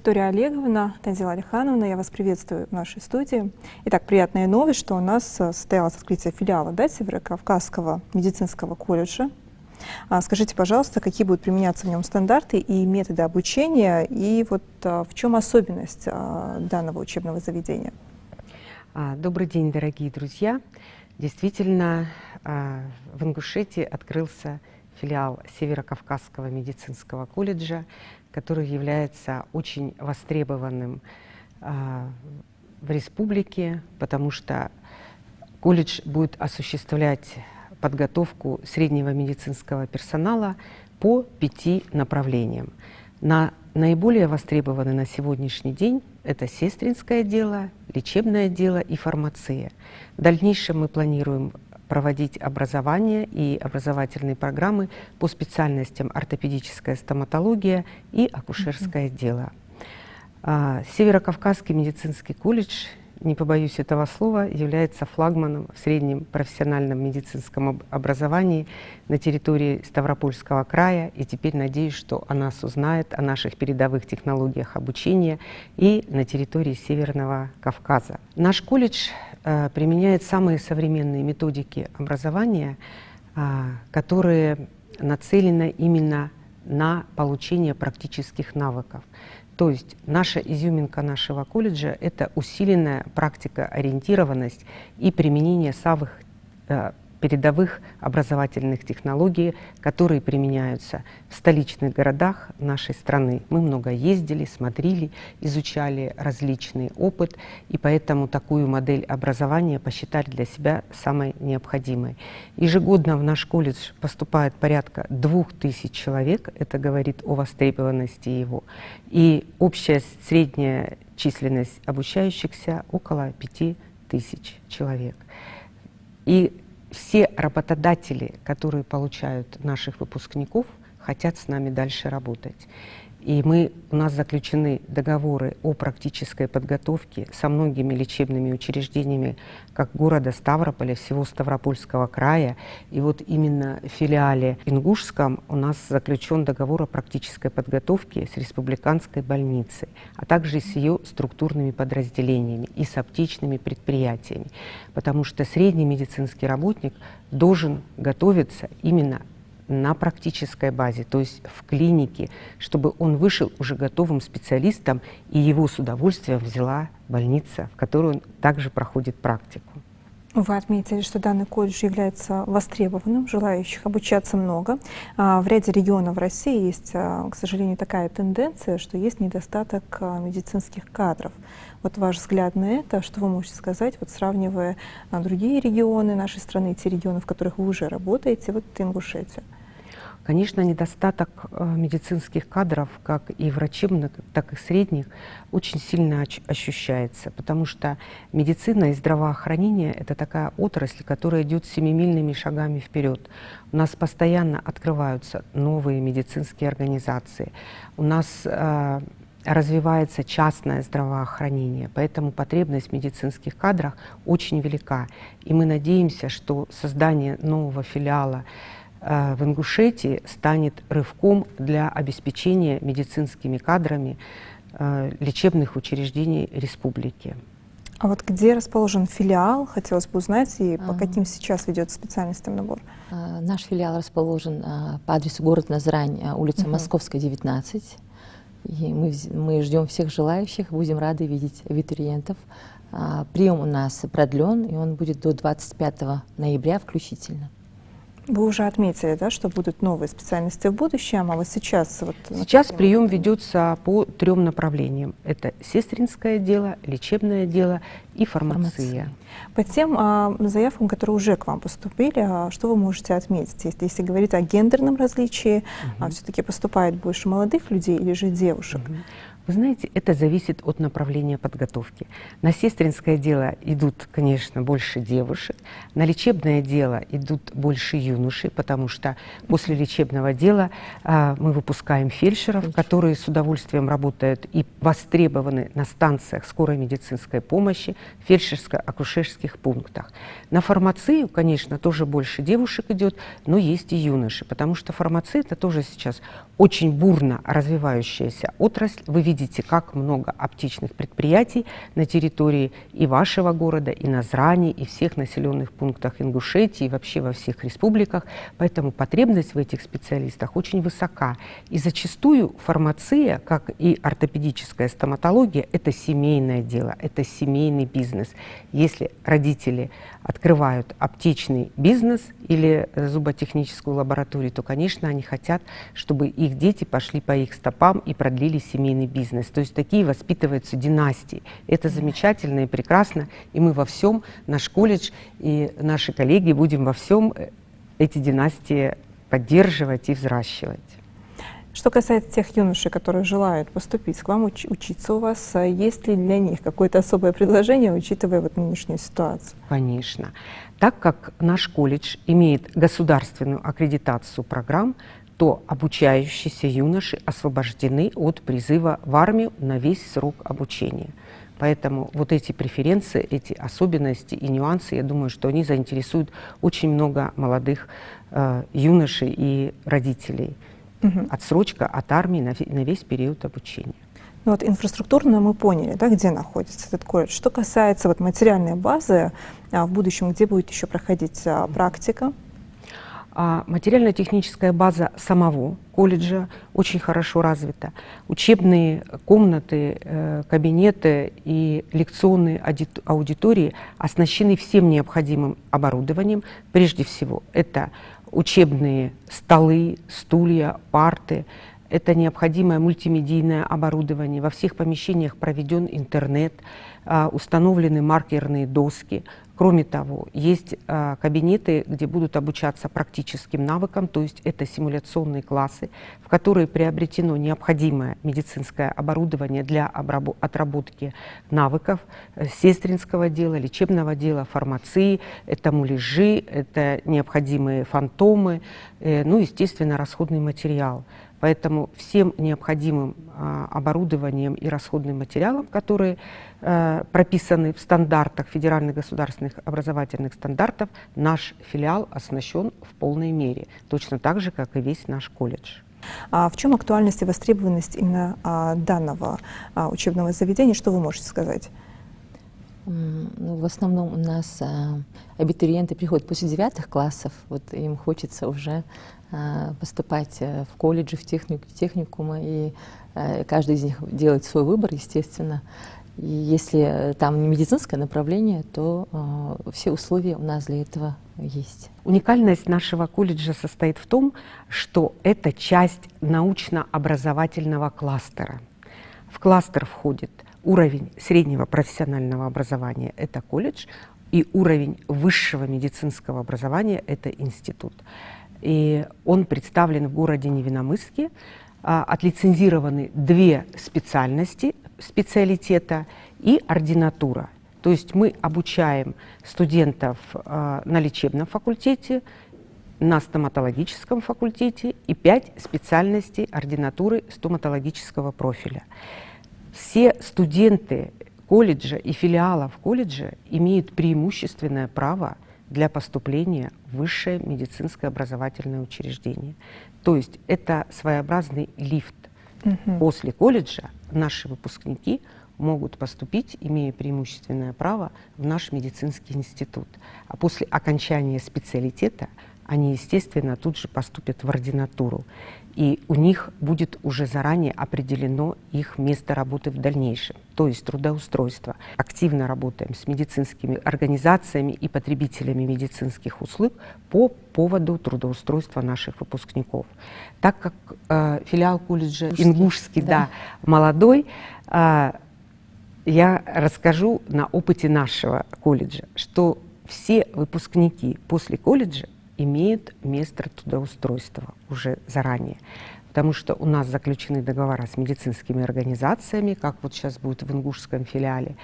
Виктория Олеговна, Танзила Алихановна, я вас приветствую в нашей студии. Итак, приятная новость, что у нас состоялось открытие филиала Северо-Кавказского медицинского колледжа. Скажите, пожалуйста, какие будут применяться в нем стандарты и методы обучения, и вот в чем особенность данного учебного заведения? Добрый день, дорогие друзья. Действительно, в Ингушетии открылся филиал Северо-Кавказского медицинского колледжа, который является очень востребованным в республике, потому что колледж будет осуществлять подготовку среднего медицинского персонала по 5 направлениям. Наиболее востребованы на сегодняшний день это сестринское дело, лечебное дело и фармация. В дальнейшем мы планируем проводить образование и образовательные программы по специальностям ортопедическая стоматология и акушерское дело. Северо-Кавказский медицинский колледж, не побоюсь этого слова, является флагманом в среднем профессиональном медицинском образовании на территории Ставропольского края. И теперь надеюсь, что о нас узнает, о наших передовых технологиях обучения и на территории Северного Кавказа. Наш колледж применяет самые современные методики образования, которые нацелены именно на получение практических навыков. То есть наша изюминка нашего колледжа – это усиленная практикоориентированность и применение самых передовых образовательных технологий, которые применяются в столичных городах нашей страны. Мы много ездили, смотрели, изучали различный опыт, и поэтому такую модель образования посчитали для себя самой необходимой. Ежегодно в наш колледж поступает порядка 2000 человек, это говорит о востребованности его, и общая средняя численность обучающихся около 5000 человек. И все работодатели, которые получают наших выпускников, хотят с нами дальше работать. И у нас заключены договоры о практической подготовке со многими лечебными учреждениями как города Ставрополя, всего Ставропольского края. И вот именно в филиале Ингушском у нас заключен договор о практической подготовке с республиканской больницей, а также с ее структурными подразделениями и с аптечными предприятиями. Потому что средний медицинский работник должен готовиться именно на практической базе, то есть в клинике, чтобы он вышел уже готовым специалистом, и его с удовольствием взяла больница, в которой он также проходит практику. Вы отметили, что данный колледж является востребованным, желающих обучаться много. В ряде регионов России есть, к сожалению, такая тенденция, что есть недостаток медицинских кадров. Вот ваш взгляд на это, что вы можете сказать, вот сравнивая другие регионы нашей страны, те регионы, в которых вы уже работаете, вот Ингушетия? Конечно, недостаток медицинских кадров, как и врачебных, так и средних, очень сильно ощущается, потому что медицина и здравоохранение – это такая отрасль, которая идет семимильными шагами вперед. У нас постоянно открываются новые медицинские организации, у нас развивается частное здравоохранение, поэтому потребность в медицинских кадрах очень велика. И мы надеемся, что создание нового филиала в Ингушетии станет рывком для обеспечения медицинскими кадрами лечебных учреждений республики. А вот где расположен филиал, хотелось бы узнать, и по каким сейчас ведет специальностям набор? Наш филиал расположен по адресу город Назрань, улица Московская, 19. И мы ждем всех желающих, будем рады видеть абитуриентов. Прием у нас продлен, и он будет до 25 ноября включительно. Вы уже отметили, да, что будут новые специальности в будущем, а вот сейчас... Сейчас прием ведется по 3 направлениям. Это сестринское дело, лечебное дело и фармация. По тем заявкам, которые уже к вам поступили, что вы можете отметить? Если говорить о гендерном различии, все-таки поступает больше молодых людей или же девушек? Вы знаете, это зависит от направления подготовки. На сестринское дело идут, конечно, больше девушек, на лечебное дело идут больше юношей, потому что после лечебного дела мы выпускаем фельдшеров, которые с удовольствием работают и востребованы на станциях скорой медицинской помощи, фельдшерско-акушерских пунктах. На фармацию, конечно, тоже больше девушек идет, но есть и юноши, потому что фармация — это тоже сейчас очень бурно развивающаяся отрасль. Вы видите увидите, как много оптичных предприятий на территории и вашего города, и Назрани, и всех населенных пунктах Ингушетии, и вообще во всех республиках. Поэтому потребность в этих специалистах очень высока. И зачастую фармация, как и ортопедическая стоматология, это семейное дело, это семейный бизнес. Если родители открывают аптечный бизнес или зуботехническую лабораторию, то, конечно, они хотят, чтобы их дети пошли по их стопам и продлили семейный бизнес. То есть такие воспитываются династии. Это замечательно и прекрасно. И мы во всем, наш колледж и наши коллеги будем во всем эти династии поддерживать и взращивать. Что касается тех юношей, которые желают поступить к вам, учиться у вас, есть ли для них какое-то особое предложение, учитывая вот нынешнюю ситуацию? Конечно. Так как наш колледж имеет государственную аккредитацию программ, то обучающиеся юноши освобождены от призыва в армию на весь срок обучения. Поэтому вот эти преференции, эти особенности и нюансы, я думаю, что они заинтересуют очень много молодых юношей и родителей. Отсрочка от армии на весь период обучения. Ну вот инфраструктурно мы поняли, да, где находится этот колледж. Что касается вот материальной базы, в будущем, где будет еще проходить практика? Материально-техническая база самого колледжа очень хорошо развита. Учебные комнаты, кабинеты и лекционные аудитории оснащены всем необходимым оборудованием. Прежде всего, это учебные столы, стулья, парты. Это необходимое мультимедийное оборудование. Во всех помещениях проведен интернет, установлены маркерные доски. Кроме того, есть кабинеты, где будут обучаться практическим навыкам, то есть это симуляционные классы, в которые приобретено необходимое медицинское оборудование для отработки навыков сестринского дела, лечебного дела, фармации, это муляжи, это необходимые фантомы, ну, естественно, расходный материал. Поэтому всем необходимым оборудованием и расходным материалом, которые прописаны в стандартах, федеральных государственных образовательных стандартов, наш филиал оснащен в полной мере, точно так же, как и весь наш колледж. А в чем актуальность и востребованность именно данного учебного заведения? Что вы можете сказать? Ну, в основном у нас абитуриенты приходят после 9 классов, вот им хочется уже поступать в колледжи, в техникумы, и каждый из них делает свой выбор, естественно. И если там не медицинское направление, то все условия у нас для этого есть. Уникальность нашего колледжа состоит в том, что это часть научно-образовательного кластера. В кластер входит уровень среднего профессионального образования – это колледж, и уровень высшего медицинского образования – это институт. И он представлен в городе Невинномысске. Отлицензированы 2 специальности, специалитета и ординатура. То есть мы обучаем студентов на лечебном факультете, на стоматологическом факультете и 5 специальностей ординатуры стоматологического профиля. Все студенты колледжа и филиалов колледжа имеют преимущественное право для поступления в высшее медицинское образовательное учреждение. То есть это своеобразный лифт. После колледжа наши выпускники могут поступить, имея преимущественное право, в наш медицинский институт. А после окончания специалитета они, естественно, тут же поступят в ординатуру. И у них будет уже заранее определено их место работы в дальнейшем, то есть трудоустройство. Активно работаем с медицинскими организациями и потребителями медицинских услуг по поводу трудоустройства наших выпускников. Так как филиал колледжа Ингушский, да, молодой, я расскажу на опыте нашего колледжа, что все выпускники после колледжа имеют место трудоустройства уже заранее, потому что у нас заключены договора с медицинскими организациями, как вот сейчас будет в Ингушском филиале.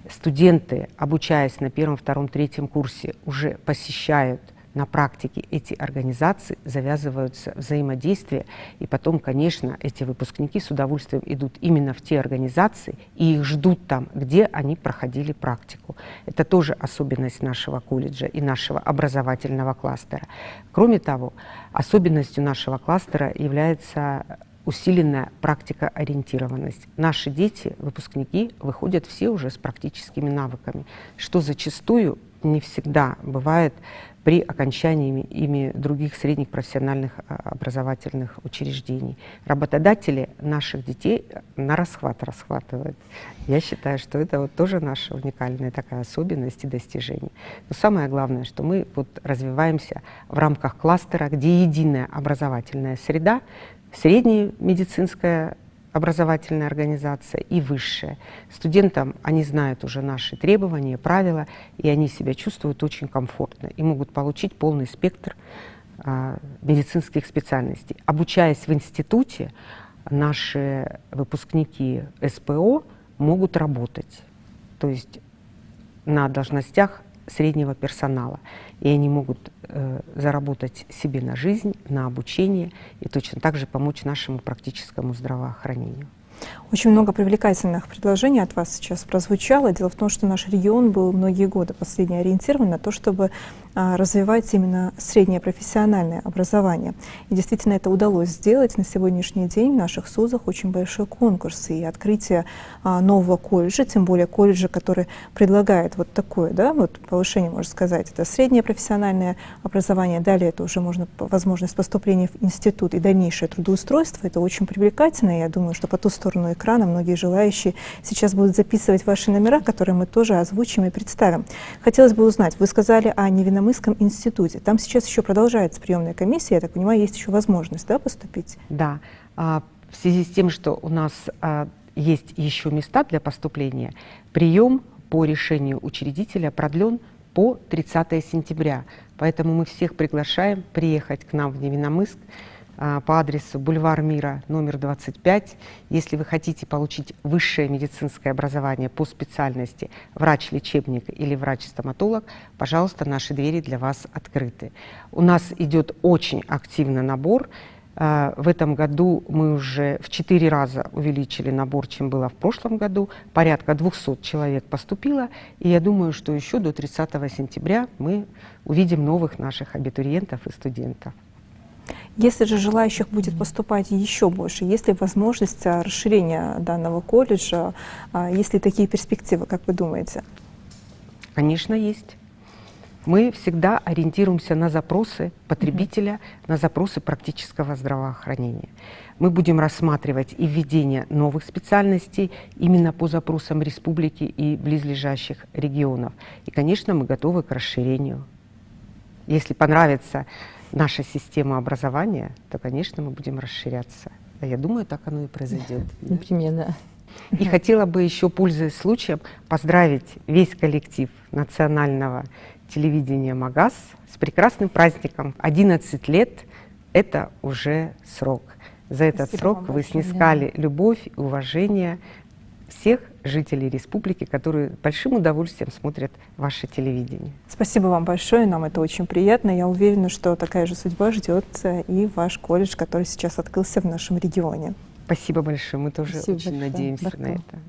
Студенты, обучаясь на 1, 2, 3 курсе, уже посещают на практике эти организации, завязываются взаимодействия, и потом, конечно, эти выпускники с удовольствием идут именно в те организации, и их ждут там, где они проходили практику. Это тоже особенность нашего колледжа и нашего образовательного кластера. Кроме того, особенностью нашего кластера является усиленная практикоориентированность. Наши дети, выпускники, выходят все уже с практическими навыками, что зачастую не всегда бывает при окончании ими других средних профессиональных образовательных учреждений. Работодатели наших детей на расхват расхватывают. Я считаю, что это вот тоже наша уникальная такая особенность и достижение. Но самое главное, что мы вот развиваемся в рамках кластера, где единая образовательная среда, средняя медицинская образовательная организация и высшая. Студентам они знают уже наши требования, правила, и они себя чувствуют очень комфортно и могут получить полный спектр медицинских специальностей. Обучаясь в институте, наши выпускники СПО могут работать, то есть на должностях среднего персонала. И они могут заработать себе на жизнь, на обучение и точно так же помочь нашему практическому здравоохранению. Очень много привлекательных предложений от вас сейчас прозвучало. Дело в том, что наш регион был многие годы последние ориентирован на то, чтобы развивать именно среднее профессиональное образование. И действительно это удалось сделать. На сегодняшний день в наших СУЗах очень большой конкурс. И открытие нового колледжа, тем более колледжа, который предлагает вот такое, да, вот повышение, можно сказать, это среднее профессиональное образование. Далее это уже можно возможность поступления в институт и дальнейшее трудоустройство. Это очень привлекательно. Я думаю, что по ту сторону экрана многие желающие сейчас будут записывать ваши номера, которые мы тоже озвучим и представим. Хотелось бы узнать, вы сказали о Невинномысском институте. Там сейчас еще продолжается приемная комиссия, я так понимаю, есть еще возможность, да, поступить? Да. В связи с тем, что у нас есть еще места для поступления, прием по решению учредителя продлен по 30 сентября. Поэтому мы всех приглашаем приехать к нам в Невинномысск по адресу бульвар Мира, номер 25. Если вы хотите получить высшее медицинское образование по специальности врач-лечебник или врач-стоматолог, пожалуйста, наши двери для вас открыты. У нас идет очень активный набор. В этом году мы уже в 4 раза увеличили набор, чем было в прошлом году. Порядка 200 человек поступило. И я думаю, что еще до 30 сентября мы увидим новых наших абитуриентов и студентов. Если же желающих будет поступать еще больше, есть ли возможность расширения данного колледжа, есть ли такие перспективы, как вы думаете? Конечно, есть. Мы всегда ориентируемся на запросы потребителя, на запросы практического здравоохранения. Мы будем рассматривать и введение новых специальностей именно по запросам республики и близлежащих регионов. И, конечно, мы готовы к расширению. Если понравится наша система образования, то, конечно, мы будем расширяться. А я думаю, так оно и произойдет. Непременно. И хотела бы еще, пользуясь случаем, поздравить весь коллектив национального телевидения МАГАС с прекрасным праздником. 11 лет – это уже срок. За этот срок вы снискали любовь и уважение всех жителей республики, которые с большим удовольствием смотрят ваше телевидение. Спасибо вам большое, нам это очень приятно. Я уверена, что такая же судьба ждет и ваш колледж, который сейчас открылся в нашем регионе. Спасибо большое, мы тоже Спасибо очень большое. надеемся на Баркалла. это.